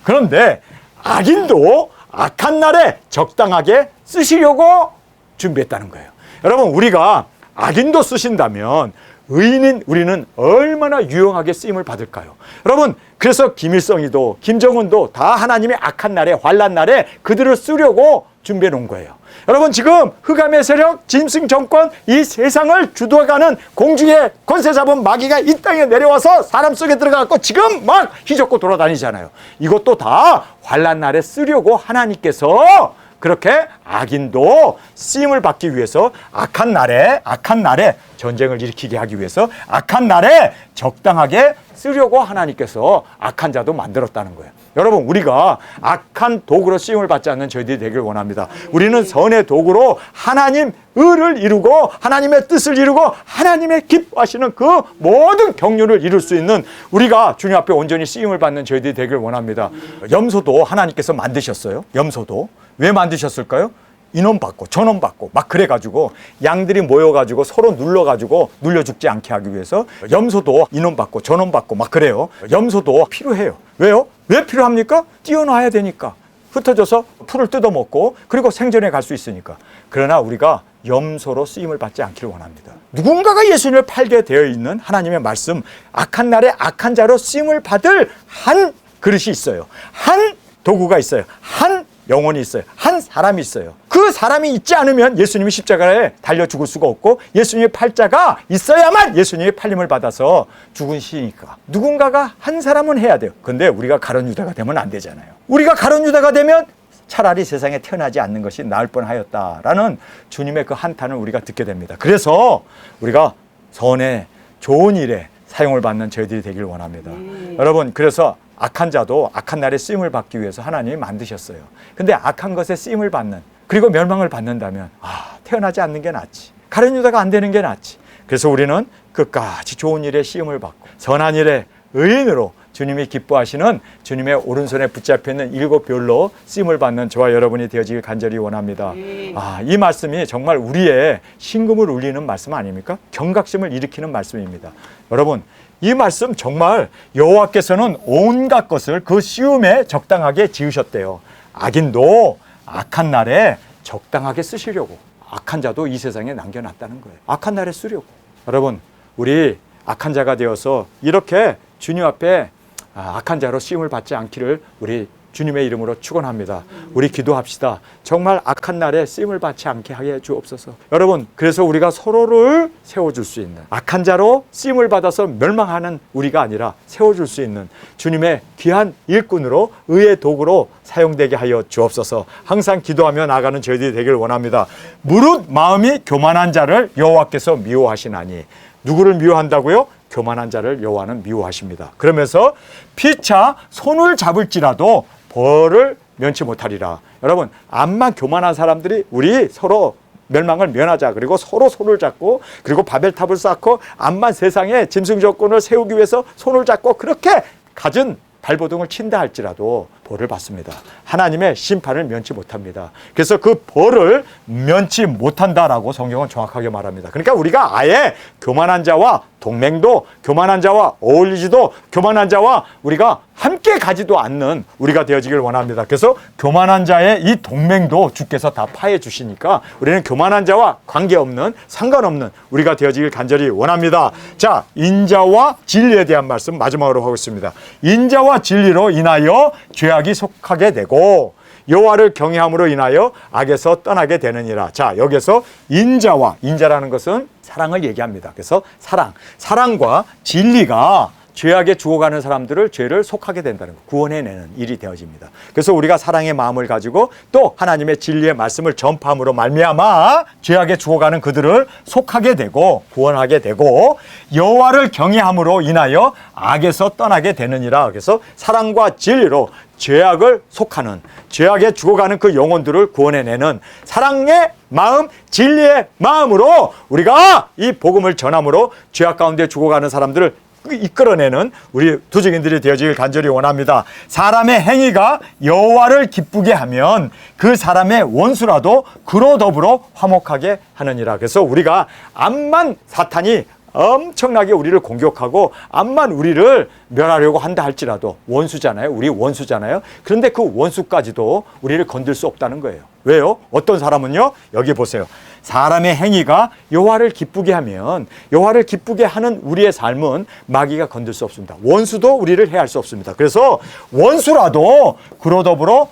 그런데 악인도 악한 날에 적당하게 쓰시려고 준비했다는 거예요. 여러분, 우리가 악인도 쓰신다면 의인인 우리는 얼마나 유용하게 쓰임을 받을까요? 여러분, 그래서 김일성이도 김정은도 다 하나님의 악한 날에, 환난 날에 그들을 쓰려고 준비해 놓은 거예요. 여러분, 지금 흑암의 세력, 짐승 정권, 이 세상을 주도하는 공중의 권세 잡은 마귀가 이 땅에 내려와서 사람 속에 들어가고 지금 막 휘젓고 돌아다니잖아요. 이것도 다 환난 날에 쓰려고 하나님께서 그렇게 악인도 쓰임을 받기 위해서 악한 날에 전쟁을 일으키게 하기 위해서 악한 날에 적당하게 쓰려고 하나님께서 악한 자도 만들었다는 거예요. 여러분, 우리가 악한 도구로 쓰임을 받지 않는 저희들이 되길 원합니다. 우리는 선의 도구로 하나님 의를 이루고 하나님의 뜻을 이루고 하나님의 기뻐하시는 그 모든 경륜을 이룰 수 있는 우리가 주님 앞에 온전히 쓰임을 받는 저희들이 되길 원합니다. 염소도 하나님께서 만드셨어요. 염소도 왜 만드셨을까요? 인원 받고 전원 받고 막 그래가지고 양들이 모여가지고 서로 눌러가지고 눌려 죽지 않게 하기 위해서 염소도 인원 받고 전원 받고 막 그래요. 염소도 필요해요. 왜요? 왜 필요합니까? 띄어놔야 되니까. 흩어져서 풀을 뜯어먹고 그리고 생존해 갈 수 있으니까. 그러나 우리가 염소로 쓰임을 받지 않기를 원합니다. 누군가가 예수님을 팔게 되어 있는 하나님의 말씀, 악한 날에 악한 자로 쓰임을 받을 한 그릇이 있어요. 한 도구가 있어요. 한 영혼이 있어요. 한 사람이 있어요. 그 사람이 있지 않으면 예수님이 십자가에 달려 죽을 수가 없고 예수님의 팔자가 있어야만 예수님의 팔림을 받아서 죽으시니까 누군가가 한 사람은 해야 돼요. 근데 우리가 가룟 유다가 되면 안 되잖아요. 우리가 가룟 유다가 되면 차라리 세상에 태어나지 않는 것이 나을 뻔하였다라는 주님의 그 한탄을 우리가 듣게 됩니다. 그래서 우리가 선에 좋은 일에 사용을 받는 저희들이 되길 원합니다. 여러분, 그래서 악한 자도 악한 날에 쓰임을 받기 위해서 하나님이 만드셨어요. 근데 악한 것에 쓰임을 받는, 그리고 멸망을 받는다면 태어나지 않는 게 낫지. 가룟 유다가 안 되는 게 낫지. 그래서 우리는 끝까지 좋은 일에 쓰임을 받고 선한 일에 의인으로 주님이 기뻐하시는 주님의 오른손에 붙잡혀 있는 일곱 별로 쓰임을 받는 저와 여러분이 되어지길 간절히 원합니다. 이 말씀이 정말 우리의 심금을 울리는 말씀 아닙니까? 경각심을 일으키는 말씀입니다. 여러분, 이 말씀 정말 여호와께서는 온갖 것을 그 시음에 적당하게 지으셨대요. 악인도 악한 날에 적당하게 쓰시려고, 악한 자도 이 세상에 남겨놨다는 거예요. 악한 날에 쓰려고. 여러분, 우리 악한 자가 되어서 이렇게 주님 앞에 악한 자로 쓰임을 받지 않기를 우리 주님의 이름으로 축원합니다. 우리 기도합시다. 정말 악한 날에 쓰임을 받지 않게 하게 주옵소서. 여러분, 그래서 우리가 서로를 세워줄 수 있는, 악한 자로 쓰임을 받아서 멸망하는 우리가 아니라 세워줄 수 있는 주님의 귀한 일꾼으로, 의의 도구로 사용되게 하여 주옵소서. 항상 기도하며 나아가는 저희들이 되기를 원합니다. 무릇 마음이 교만한 자를 여호와께서 미워하시나니. 누구를 미워한다고요? 교만한 자를 여호와는 미워하십니다. 그러면서 피차 손을 잡을지라도 벌을 면치 못하리라. 여러분, 암만 교만한 사람들이 우리 서로 멸망을 면하자. 그리고 서로 손을 잡고 그리고 바벨탑을 쌓고 암만 세상에 짐승 정권을 세우기 위해서 손을 잡고 그렇게 갖은 발버둥을 친다 할지라도 벌을 받습니다. 하나님의 심판을 면치 못합니다. 그래서 그 벌을 면치 못한다라고 성경은 정확하게 말합니다. 그러니까 우리가 아예 교만한 자와 동맹도, 교만한 자와 어울리지도, 교만한 자와 우리가 함께 가지도 않는 우리가 되어지길 원합니다. 그래서 교만한 자의 이 동맹도 주께서 다 파해 주시니까 우리는 교만한 자와 관계없는, 상관없는 우리가 되어지길 간절히 원합니다. 자, 인자와 진리에 대한 말씀 마지막으로 하고 있습니다. 인자와 진리로 인하여 죄악이 속하게 되고 여호와를 경외함으로 인하여 악에서 떠나게 되느니라. 자, 여기서 인자라는 것은 사랑을 얘기합니다. 그래서 사랑과 진리가 죄악에 죽어가는 사람들을 죄를 속하게 된다는 것, 구원해내는 일이 되어집니다. 그래서 우리가 사랑의 마음을 가지고 또 하나님의 진리의 말씀을 전파함으로 말미암아 죄악에 죽어가는 그들을 속하게 되고 구원하게 되고 여호와를 경외함으로 인하여 악에서 떠나게 되느니라. 그래서 사랑과 진리로 죄악을 속하는, 죄악에 죽어가는 그 영혼들을 구원해내는 사랑의 마음, 진리의 마음으로 우리가 이 복음을 전함으로 죄악 가운데 죽어가는 사람들을 이끌어내는 우리 두증인들이 되어지길 간절히 원합니다. 사람의 행위가 여호와를 기쁘게 하면 그 사람의 원수라도 그로 더불어 화목하게 하느니라. 그래서 우리가 암만 사탄이 엄청나게 우리를 공격하고 암만 우리를 멸하려고 한다 할지라도 원수잖아요. 우리 원수잖아요. 그런데 그 원수까지도 우리를 건들 수 없다는 거예요. 왜요? 어떤 사람은요, 여기 보세요. 사람의 행위가 여호와를 기쁘게 하면 여호와를 기쁘게 하는 우리의 삶은 마귀가 건들 수 없습니다. 원수도 우리를 해할 수 없습니다. 그래서 원수라도 그로 더불어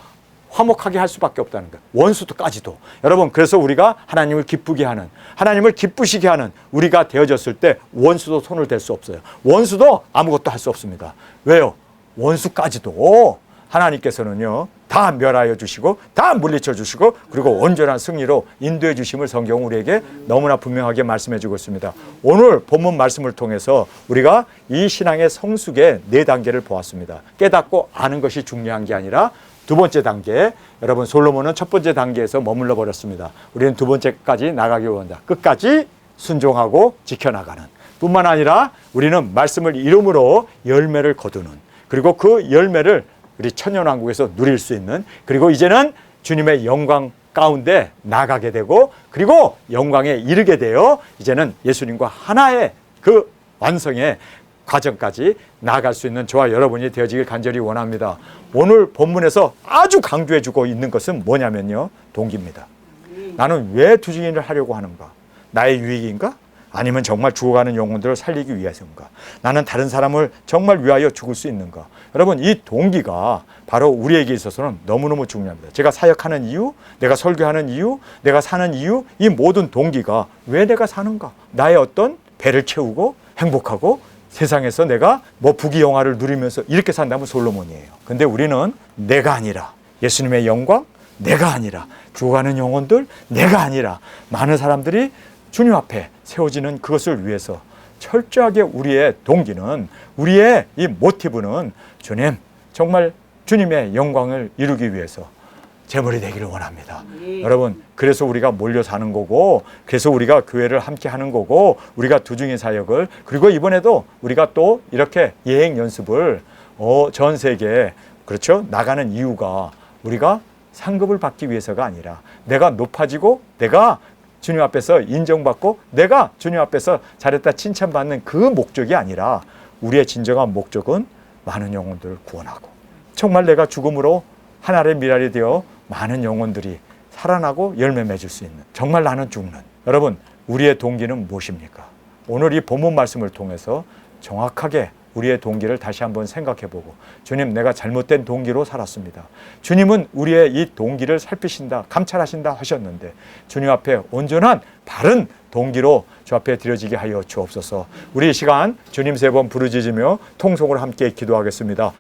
화목하게 할 수밖에 없다는 거예요. 원수도까지도. 여러분, 그래서 우리가 하나님을 기쁘게 하는, 하나님을 기쁘시게 하는 우리가 되어졌을 때 원수도 손을 댈 수 없어요. 원수도 아무것도 할 수 없습니다. 왜요? 원수까지도 하나님께서는요, 다 멸하여 주시고 다 물리쳐 주시고 그리고 온전한 승리로 인도해 주심을 성경은 우리에게 너무나 분명하게 말씀해 주고 있습니다. 오늘 본문 말씀을 통해서 우리가 이 신앙의 성숙의 4단계를 보았습니다. 깨닫고 아는 것이 중요한 게 아니라 두 번째 단계, 여러분 솔로몬은 첫 번째 단계에서 머물러 버렸습니다. 우리는 두 번째까지 나가기 원한다. 끝까지 순종하고 지켜나가는 뿐만 아니라 우리는 말씀을 이름으로 열매를 거두는, 그리고 그 열매를 우리 천년왕국에서 누릴 수 있는, 그리고 이제는 주님의 영광 가운데 나가게 되고 그리고 영광에 이르게 되어 이제는 예수님과 하나의 그 완성의 과정까지 나아갈 수 있는 저와 여러분이 되어지길 간절히 원합니다. 오늘 본문에서 아주 강조해 주고 있는 것은 뭐냐면요, 동기입니다. 나는 왜 투증인을 하려고 하는가? 나의 유익인가? 아니면 정말 죽어가는 영혼들을 살리기 위해서인가? 나는 다른 사람을 정말 위하여 죽을 수 있는가? 여러분, 이 동기가 바로 우리에게 있어서는 너무너무 중요합니다. 제가 사역하는 이유, 내가 설교하는 이유, 내가 사는 이유, 이 모든 동기가 왜 내가 사는가? 나의 어떤 배를 채우고 행복하고 세상에서 내가 뭐 부귀영화를 누리면서 이렇게 산다면 솔로몬이에요. 근데 우리는 내가 아니라 예수님의 영광, 내가 아니라 죽어가는 영혼들, 내가 아니라 많은 사람들이 주님 앞에 세워지는 그것을 위해서 철저하게 우리의 동기는, 우리의 이 모티브는 주님, 정말 주님의 영광을 이루기 위해서 제물이 되기를 원합니다. 여러분, 그래서 우리가 몰려 사는 거고, 그래서 우리가 교회를 함께 하는 거고, 우리가 두중인 사역을, 그리고 이번에도 우리가 또 이렇게 예행 연습을 전 세계에, 그렇죠, 나가는 이유가 우리가 상급을 받기 위해서가 아니라 내가 높아지고 내가 주님 앞에서 인정받고 내가 주님 앞에서 잘했다 칭찬받는 그 목적이 아니라 우리의 진정한 목적은 많은 영혼들을 구원하고 정말 내가 죽음으로 하나의 미랄이 되어 많은 영혼들이 살아나고 열매 맺을 수 있는, 정말 나는 죽는, 여러분, 우리의 동기는 무엇입니까? 오늘 이 본문 말씀을 통해서 정확하게 우리의 동기를 다시 한번 생각해보고, 주님, 내가 잘못된 동기로 살았습니다. 주님은 우리의 이 동기를 살피신다, 감찰하신다 하셨는데 주님 앞에 온전한 바른 동기로 주 앞에 드려지게 하여 주옵소서. 우리 이 시간 주님 3번 부르짖으며 통성으로 함께 기도하겠습니다.